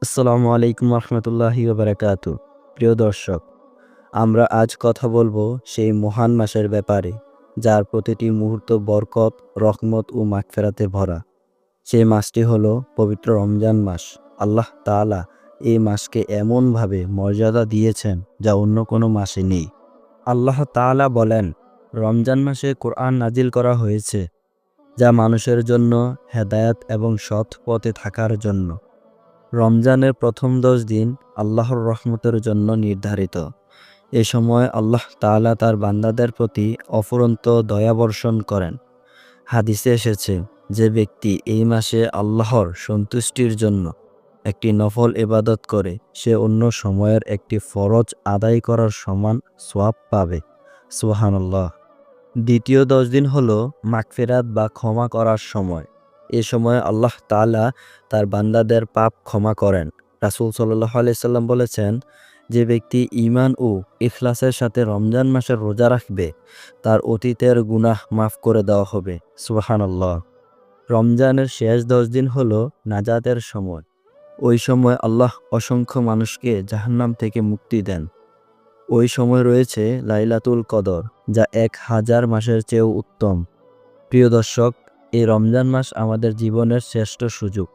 আসসালামু আলাইকুম রহমতুল্লাহি বারাকাতু। প্রিয় দর্শক, আমরা আজ কথা বলবো সেই মহান মাসের ব্যাপারে, যার প্রতিটি মুহূর্ত বরকত, রহমত ও মাগফিরাতে ভরা। সেই মাসটি হলো পবিত্র রমজান মাস। আল্লাহ তাআলা এই মাসকে এমনভাবে মর্যাদা দিয়েছেন যা অন্য কোনো মাসে নেই। আল্লাহ তাআলা বলেন, রমজান মাসে কোরআন নাজিল করা হয়েছে, যা মানুষের জন্য হেদায়াত এবং সৎ পথে থাকার জন্য। রমজানের প্রথম 10 দিন আল্লাহর রহমতের জন্য নির্ধারিত। এ সময় আল্লাহ তাআলা তার বান্দাদের প্রতি অফুরন্ত দয়া বর্ষণ করেন। হাদিসে এসেছে, যে ব্যক্তি এই মাসে আল্লাহর সন্তুষ্টির জন্য একটি নফল ইবাদত করে, সে অন্য সময়ের একটি ফরজ আদায় করার সমান সওয়াব পাবে। সুবহানাল্লাহ। দ্বিতীয় 10 দিন হলো মাগফিরাত বা ক্ষমা করার সময়। এ সময় আল্লাহ তাআলা তার বান্দাদের পাপ ক্ষমা করেন। রাসূল সাল্লাল্লাহু আলাইহি সাল্লাম বলেছেন, যে ব্যক্তি ঈমান ও ইখলাসের সাথে রমজান মাসের রোজা রাখবে, তার অতীতের গুনাহ মাফ করে দেওয়া হবে। সুবহানাল্লাহ। রমজানের শেষ 10 দিন হলো নাজাতের সময়। ওই সময় আল্লাহ অসংখ্য মানুষকে জাহান্নাম থেকে মুক্তি দেন। ওই সময় রয়েছে লাইলাতুল কদর, যা 1000 মাসের চেয়েও উত্তম। প্রিয় দর্শক, এই রমজান মাস আমাদের জীবনের শ্রেষ্ঠ সুযোগ।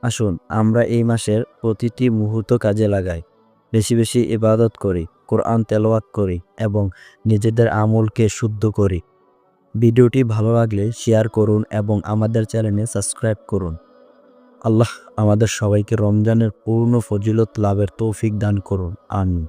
আসুন আমরা এই মাসের প্রতিটি মুহূর্ত কাজে লাগাই, বেশি বেশি ইবাদত করি, কোরআন তেলাওয়াত করি এবং নিজেদের আমলকে শুদ্ধ করি। ভিডিওটি ভালো লাগলে শেয়ার করুন এবং আমাদের চ্যানেলে সাবস্ক্রাইব করুন। আল্লাহ আমাদের সবাইকে রমজানের পূর্ণ ফজিলত লাভের তৌফিক দান করুন। আমিন।